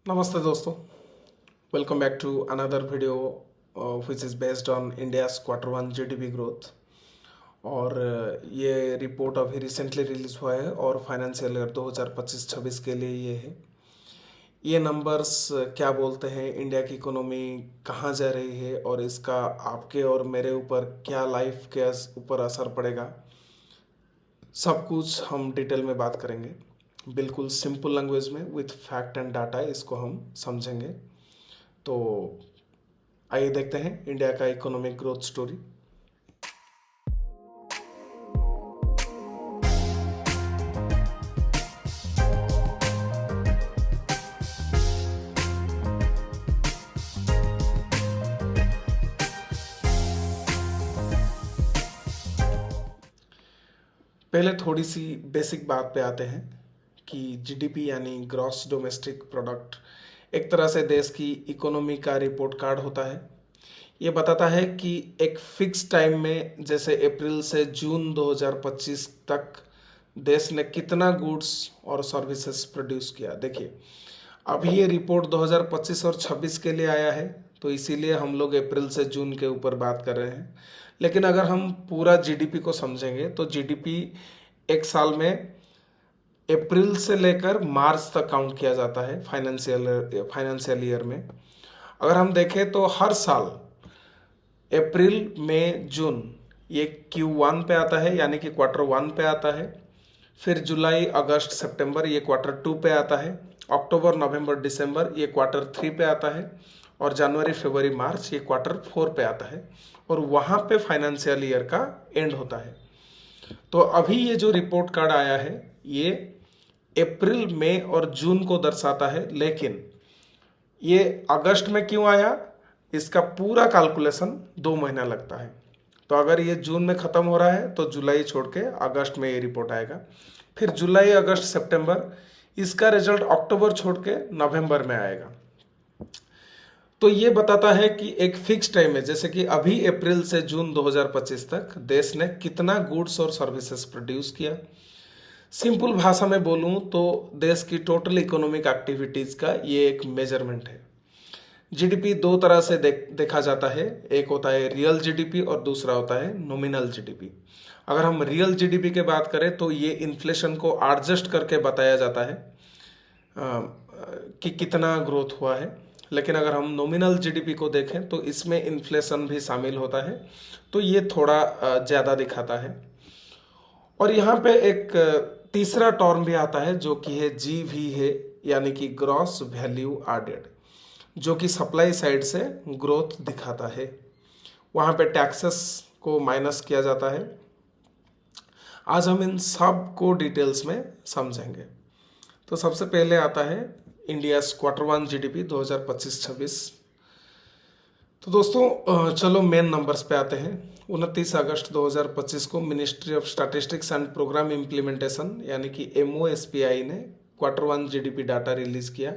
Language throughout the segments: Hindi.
नमस्ते दोस्तों, welcome back to another video which is based on India's Q1 GDP growth. और ये रिपोर्ट अभी रिसेंटली रिलीज़ हुआ है और फाइनेंशियल ईयर 2025-26 के लिए ये है। ये नंबर्स क्या बोलते हैं, इंडिया की इकोनॉमी कहाँ जा रही है और इसका आपके और मेरे ऊपर क्या लाइफ के ऊपर असर पड़ेगा, सब कुछ हम डिटेल में बात करेंगे। बिल्कुल सिंपल लैंग्वेज में विथ फैक्ट एंड डाटा इसको हम समझेंगे। तो आइए देखते हैं इंडिया का इकोनॉमिक ग्रोथ स्टोरी। पहले थोड़ी सी बेसिक बात पे आते हैं कि जीडीपी यानी ग्रॉस डोमेस्टिक प्रोडक्ट एक तरह से देश की इकोनॉमी का रिपोर्ट कार्ड होता है। ये बताता है कि एक फिक्स टाइम में, जैसे अप्रैल से जून 2025 तक, देश ने कितना गुड्स और सर्विसेज प्रोड्यूस किया। देखिए, अभी ये रिपोर्ट 2025 और 26 के लिए आया है, तो इसीलिए हम लोग अप्रैल से जून के ऊपर बात कर रहे हैं। लेकिन अगर हम पूरा जीडीपी को समझेंगे तो जीडीपी एक साल में अप्रैल से लेकर मार्च तक काउंट किया जाता है फाइनेंशियल ईयर में। अगर हम देखें तो हर साल अप्रैल मई जून ये Q1 पे आता है, यानी कि Q1 पे आता है। फिर जुलाई अगस्त सितंबर ये Q2 पे आता है। अक्टूबर नवंबर दिसंबर ये Q3 पे आता है। और जनवरी फरवरी मार्च ये Q4 पे आता है। और वहाँ पे फाइनेंशियल ईयर का एंड होता है। तो अभी ये जो रिपोर्ट कार्ड आया है ये अप्रैल मई और जून को दर्शाता है, लेकिन ये अगस्त में क्यों आया, इसका पूरा कैलकुलेशन 2 महीना लगता है। तो अगर ये जून में ख़त्म हो रहा है तो जुलाई छोड़ के अगस्त में ये रिपोर्ट आएगा। फिर जुलाई अगस्त सितंबर, इसका रिजल्ट अक्टूबर छोड़ के नवंबर में आएगा। तो ये बताता है कि एक फिक्स टाइम है, जैसे कि अभी अप्रैल से जून 2025 तक देश ने कितना गुड्स और सर्विसेज प्रोड्यूस किया। सिंपल भाषा में बोलूं तो देश की टोटल इकोनॉमिक एक्टिविटीज़ का ये एक मेजरमेंट है। जीडीपी दो तरह से देखा जाता है, एक होता है रियल जीडीपी और दूसरा होता है नॉमिनल जीडीपी। अगर हम रियल जीडीपी की बात करें तो ये इन्फ्लेशन को एडजस्ट करके बताया जाता है कि कितना ग्रोथ हुआ है। लेकिन अगर हम नॉमिनल जीडीपी को देखें तो इसमें इन्फ्लेशन भी शामिल होता है, तो ये थोड़ा ज़्यादा दिखाता है। और यहाँ पे एक तीसरा टर्म भी आता है जो कि है जीवी है, यानी कि ग्रॉस वैल्यू एडेड, जो कि सप्लाई साइड से ग्रोथ दिखाता है। वहाँ पे टैक्सेस को माइनस किया जाता है। आज हम इन सब को डिटेल्स में समझेंगे। तो सबसे पहले आता है इंडिया Q1 जीडीपी 2025-26। तो दोस्तों चलो मेन नंबर्स पे आते हैं। 29 अगस्त 2025 को ministry of statistics and programme implementation यानी कि MOSPI ने Q1 जीडीपी डाटा रिलीज किया।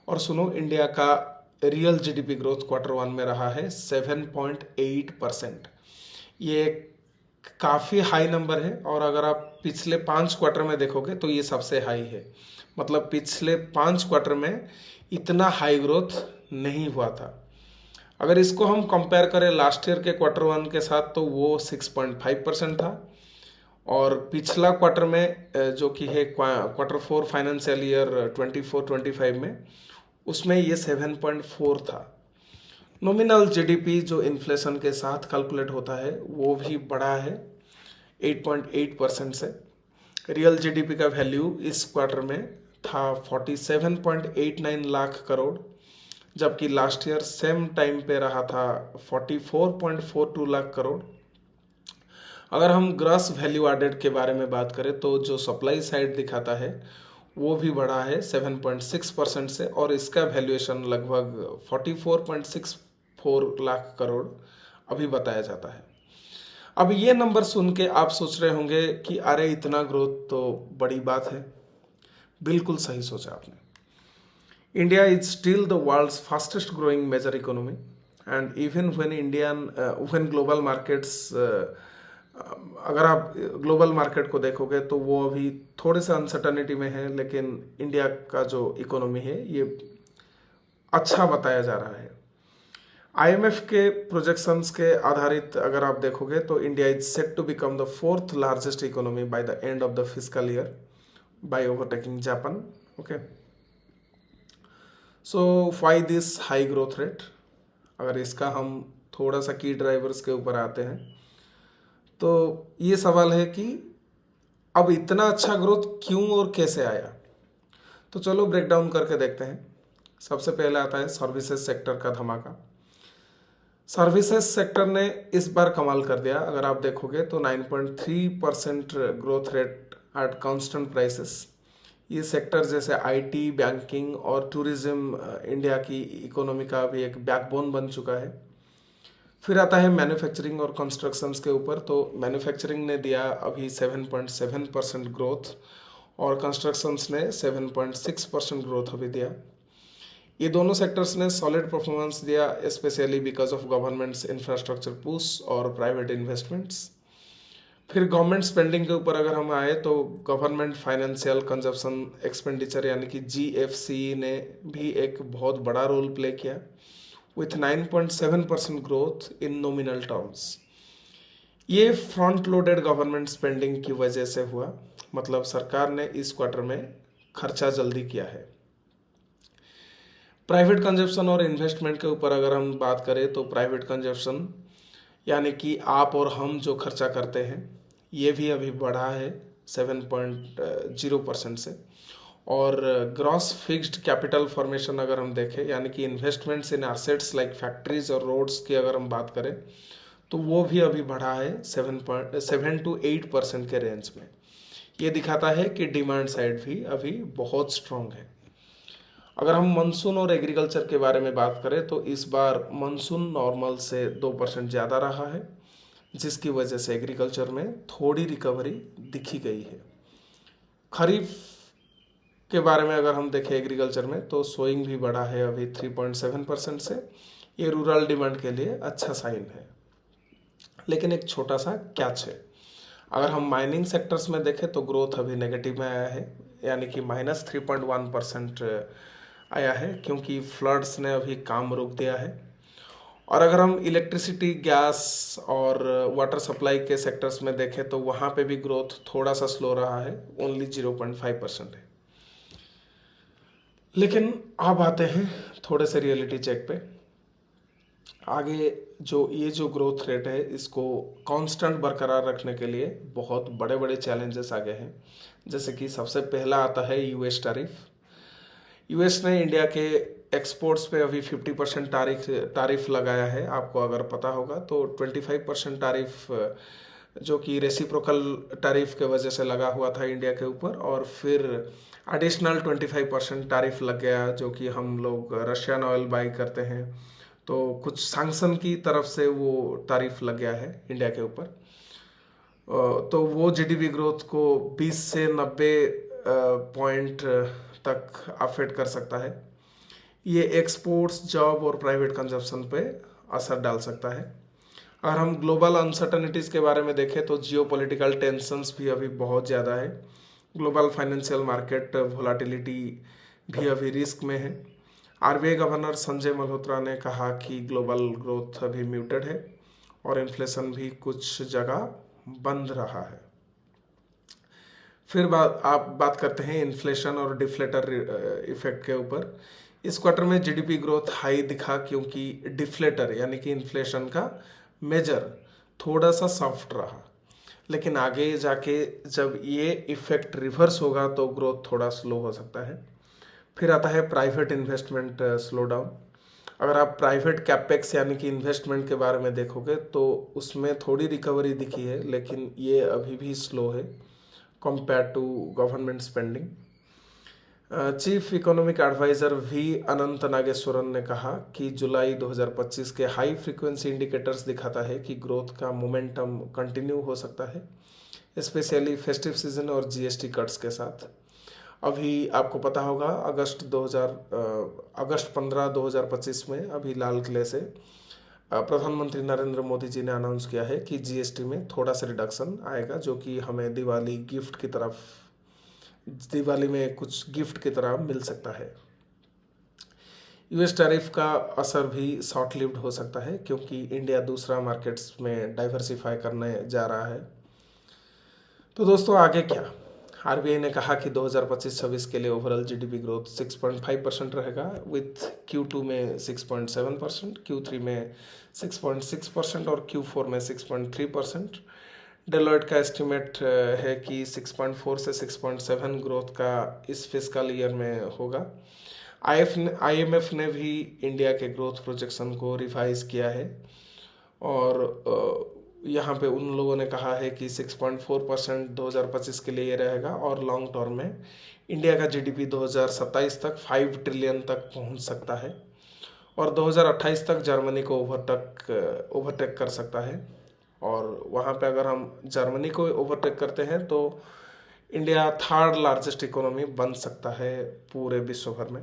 और सुनो, इंडिया का रियल जीडीपी ग्रोथ Q1 में रहा है 7.8%। ये काफ़ी हाई नंबर है। और अगर आप पिछले 5 क्वार्टर में देखोगे तो ये सबसे हाई है। मतलब पिछले 5 क्वार्टर में इतना हाई ग्रोथ नहीं हुआ था। अगर इसको हम कंपेयर करें लास्ट ईयर के Q1 के साथ तो वो 6.5% था। और पिछला क्वार्टर में जो कि है Q4 फाइनेंशियल ईयर 24-25 में, उसमें ये 7.4 था। नॉमिनल जीडीपी जो इन्फ्लेशन के साथ कैलकुलेट होता है वो भी बढ़ा है 8.8% से। रियल जीडीपी का वैल्यू इस क्वार्टर में था 47.89 लाख करोड़, जबकि लास्ट ईयर सेम टाइम पे रहा था 44.42 लाख करोड़। अगर हम ग्रॉस वैल्यू एडेड के बारे में बात करें तो जो सप्लाई साइड दिखाता है वो भी बढ़ा है 7.6% से, और इसका वैल्यूएशन लगभग 44.64 लाख करोड़ अभी बताया जाता है। अब ये नंबर सुन के आप सोच रहे होंगे कि अरे इतना ग्रोथ तो बड़ी बात है। बिल्कुल सही सोचा आपने। India is still the world's fastest growing major economy and even when global markets, अगर आप ग्लोबल मार्केट को देखोगे तो वो अभी थोड़े से अनसर्टनिटी में है, लेकिन इंडिया का जो इकोनॉमी है ये अच्छा बताया जा रहा है। आईएमएफ के प्रोजेक्शंस के आधारित अगर आप देखोगे तो India is set to become the fourth largest economy by the end of the physical year by overtaking Japan. Okay, so why this high growth rate? अगर इसका हम थोड़ा सा की ड्राइवर्स के ऊपर आते हैं तो ये सवाल है कि अब इतना अच्छा ग्रोथ क्यों और कैसे आया। तो चलो ब्रेक डाउन करके देखते हैं। सबसे पहले आता है सर्विसेज सेक्टर का धमाका। सर्विसेज सेक्टर ने इस बार कमाल कर दिया। अगर आप देखोगे तो 9.3% growth rate at constant prices. ये सेक्टर जैसे आईटी, बैंकिंग और टूरिज्म इंडिया की इकोनॉमी का भी एक बैकबोन बन चुका है। फिर आता है मैन्युफैक्चरिंग और कंस्ट्रक्शंस के ऊपर। तो मैन्युफैक्चरिंग ने दिया अभी 7.7% ग्रोथ और कंस्ट्रक्शंस ने 7.6% ग्रोथ अभी दिया। ये दोनों सेक्टर्स ने सॉलिड परफॉर्मेंस दिया, specially because of governments infrastructure push और प्राइवेट इन्वेस्टमेंट्स। फिर गवर्नमेंट स्पेंडिंग के ऊपर अगर हम आए तो गवर्नमेंट फाइनेंशियल कंजप्शन एक्सपेंडिचर यानी कि जीएफसी ने भी एक बहुत बड़ा रोल प्ले किया with 9.7% growth in nominal terms. ये फ्रंट लोडेड गवर्नमेंट स्पेंडिंग की वजह से हुआ, मतलब सरकार ने इस क्वार्टर में खर्चा जल्दी किया है। प्राइवेट कंजप्शन और इन्वेस्टमेंट के ऊपर अगर हम बात करें तो प्राइवेट कंजप्शन यानी कि आप और हम जो खर्चा करते हैं ये भी अभी बढ़ा है 7.0% से। और ग्रॉस फिक्स्ड कैपिटल फॉर्मेशन अगर हम देखें यानी कि investments in assets like factories और रोड्स की अगर हम बात करें तो वो भी अभी बढ़ा है 7 to 8% के रेंज में। ये दिखाता है कि डिमांड साइड भी अभी बहुत स्ट्रांग है। अगर हम मानसून और एग्रीकल्चर के बारे में बात करें तो इस बार मानसून नॉर्मल से 2% ज़्यादा रहा है, जिसकी वजह से एग्रीकल्चर में थोड़ी रिकवरी दिखी गई है। खरीफ के बारे में अगर हम देखें एग्रीकल्चर में तो सोइंग भी बढ़ा है अभी 3.7% से। ये रूरल डिमांड के लिए अच्छा साइन है, लेकिन एक छोटा सा कैच है। अगर हम माइनिंग सेक्टर्स में देखें तो ग्रोथ अभी नेगेटिव में आया है, यानी कि -3.1% आया है, क्योंकि फ्लड्स ने अभी काम रोक दिया है। और अगर हम इलेक्ट्रिसिटी, गैस और वाटर सप्लाई के सेक्टर्स में देखें तो वहाँ पे भी ग्रोथ थोड़ा सा स्लो रहा है, ओनली 0.5% है। लेकिन अब आते हैं थोड़े से रियलिटी चेक पे। आगे जो ग्रोथ रेट है इसको कांस्टेंट बरकरार रखने के लिए बहुत बड़े बड़े चैलेंजेस आगे हैं। जैसे कि सबसे पहला आता है यूएस टैरिफ। यूएस ने इंडिया के एक्सपोर्ट्स पे अभी 50% तारीफ लगाया है। आपको अगर पता होगा तो 25% तारीफ जो कि रेसिप्रोकल टैरिफ के वजह से लगा हुआ था इंडिया के ऊपर, और फिर एडिशनल 25% टैरिफ लग गया जो कि हम लोग रशियन ऑयल बाई करते हैं, तो कुछ सैंक्शन की तरफ से वो तारीफ लग गया है इंडिया के ऊपर। तो वो जीडीपी ग्रोथ को 20 से 90 पॉइंट तक अफेक्ट कर सकता है। ये एक्सपोर्ट्स, जॉब और प्राइवेट कंजप्शन पे असर डाल सकता है। अगर हम ग्लोबल अनसर्टनिटीज़ के बारे में देखें तो जियोपॉलिटिकल टेंशंस भी अभी बहुत ज़्यादा है। ग्लोबल फाइनेंशियल मार्केट वोलाटिलिटी भी अभी रिस्क में है। आरबीआई गवर्नर संजय मल्होत्रा ने कहा कि ग्लोबल ग्रोथ अभी म्यूटेड है और इन्फ्लेशन भी कुछ जगह बंद रहा है। फिर बात करते हैं इन्फ्लेशन और डिफ्लेटर इफेक्ट के ऊपर। इस क्वार्टर में जीडीपी ग्रोथ हाई दिखा, क्योंकि डिफ्लेटर यानी कि इन्फ्लेशन का मेजर थोड़ा सा सॉफ्ट रहा। लेकिन आगे जाके जब ये इफेक्ट रिवर्स होगा तो ग्रोथ थोड़ा स्लो हो सकता है। फिर आता है प्राइवेट इन्वेस्टमेंट स्लो डाउन। अगर आप प्राइवेट कैपेक्स यानी कि इन्वेस्टमेंट के बारे में देखोगे तो उसमें थोड़ी रिकवरी दिखी है, लेकिन ये अभी भी स्लो है compare to government spending. Chief economic adviser V Anant Nageswaran ने कहा कि जुलाई 2025 के हाई फ्रीक्वेंसी इंडिकेटर्स दिखाता है कि ग्रोथ का मोमेंटम कंटिन्यू हो सकता है, स्पेशली फेस्टिव सीजन और जीएसटी कट्स के साथ। अभी आपको पता होगा अगस्त 15, 2025 में अभी लाल किले से प्रधानमंत्री नरेंद्र मोदी जी ने अनाउंस किया है कि जीएसटी में थोड़ा सा रिडक्शन आएगा, जो कि हमें दिवाली में कुछ गिफ्ट की तरह मिल सकता है। यूएस टैरिफ का असर भी शॉर्ट लिव्ड हो सकता है, क्योंकि इंडिया दूसरा मार्केट्स में डाइवर्सिफाई करने जा रहा है। तो दोस्तों आगे क्या, आरबीआई ने कहा कि 2025-26 के लिए ओवरऑल जीडीपी ग्रोथ 6.5% रहेगा, विथ Q2 में 6.7%, Q3 में 6.6% और Q4 में 6.3%। डेलॉयट का एस्टिमेट है कि 6.4 से 6.7 ग्रोथ का इस फिस्कल ईयर में होगा। IMF ने भी इंडिया के ग्रोथ प्रोजेक्शन को रिवाइज किया है, और यहाँ पे उन लोगों ने कहा है कि 6.4% 2025 के लिए ये रहेगा, और लॉन्ग टर्म में इंडिया का जीडीपी 2027 तक 5 ट्रिलियन तक पहुँच सकता है, और 2028 तक जर्मनी को ओवरटेक कर सकता है। और वहाँ पे अगर हम जर्मनी को ओवरटेक करते हैं तो इंडिया थर्ड लार्जेस्ट इकोनॉमी बन सकता है पूरे विश्व भर में।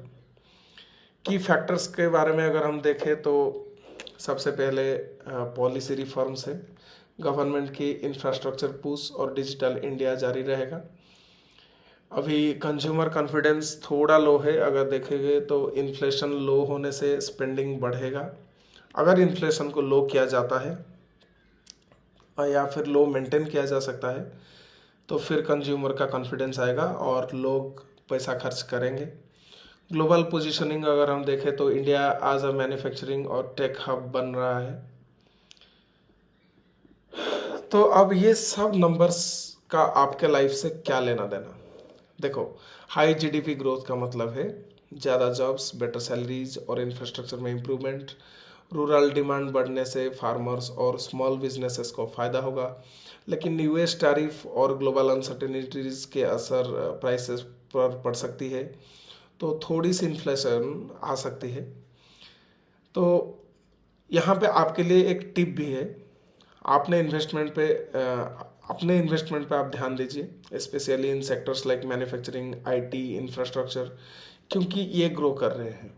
की फैक्टर्स के बारे में अगर हम देखें तो सबसे पहले पॉलिसी रिफॉर्म्स है, गवर्नमेंट की इंफ्रास्ट्रक्चर पुश और डिजिटल इंडिया जारी रहेगा। अभी कंज्यूमर कॉन्फिडेंस थोड़ा लो है, अगर देखेंगे तो इन्फ्लेशन लो होने से स्पेंडिंग बढ़ेगा। अगर इन्फ्लेशन को लो किया जाता है या फिर लो मेंटेन किया जा सकता है तो फिर कंज्यूमर का कॉन्फिडेंस आएगा और लोग पैसा खर्च करेंगे। ग्लोबल पोजीशनिंग अगर हम देखें तो इंडिया आज अ मैन्युफैक्चरिंग और टेक हब बन रहा है। तो अब ये सब नंबर्स का आपके लाइफ से क्या लेना देना। देखो, हाई जीडीपी ग्रोथ का मतलब है ज़्यादा जॉब्स, बेटर सैलरीज और इंफ्रास्ट्रक्चर में इम्प्रूवमेंट। रूरल डिमांड बढ़ने से फार्मर्स और स्मॉल बिजनेसेस को फ़ायदा होगा, लेकिन यूएस टैरिफ और ग्लोबल अनसर्टेनिटीज के असर प्राइसेस पर पड़ सकती है, तो थोड़ी सी इन्फ्लेशन आ सकती है। तो यहाँ पे आपके लिए एक टिप भी है, अपने इन्वेस्टमेंट पे आप ध्यान दीजिए, specially in sectors like manufacturing, IT, infrastructure, क्योंकि ये ग्रो कर रहे हैं।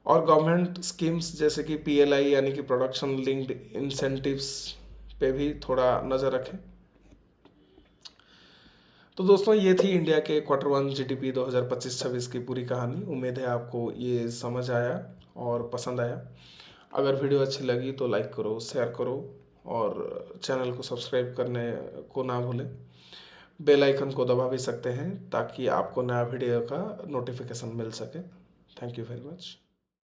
और गवर्नमेंट स्कीम्स जैसे कि पीएलआई यानी कि प्रोडक्शन लिंक्ड इंसेंटिव्स पे भी थोड़ा नज़र रखें। तो दोस्तों ये थी इंडिया के Q1 जीडीपी 2025-26 की पूरी कहानी। उम्मीद है आपको ये समझ आया और पसंद आया। अगर वीडियो अच्छी लगी तो लाइक करो, शेयर करो और चैनल को सब्सक्राइब करने को ना भूलें। बेल आइकन को दबा भी सकते हैं ताकि आपको नया वीडियो का नोटिफिकेशन मिल सके। Thank you very much.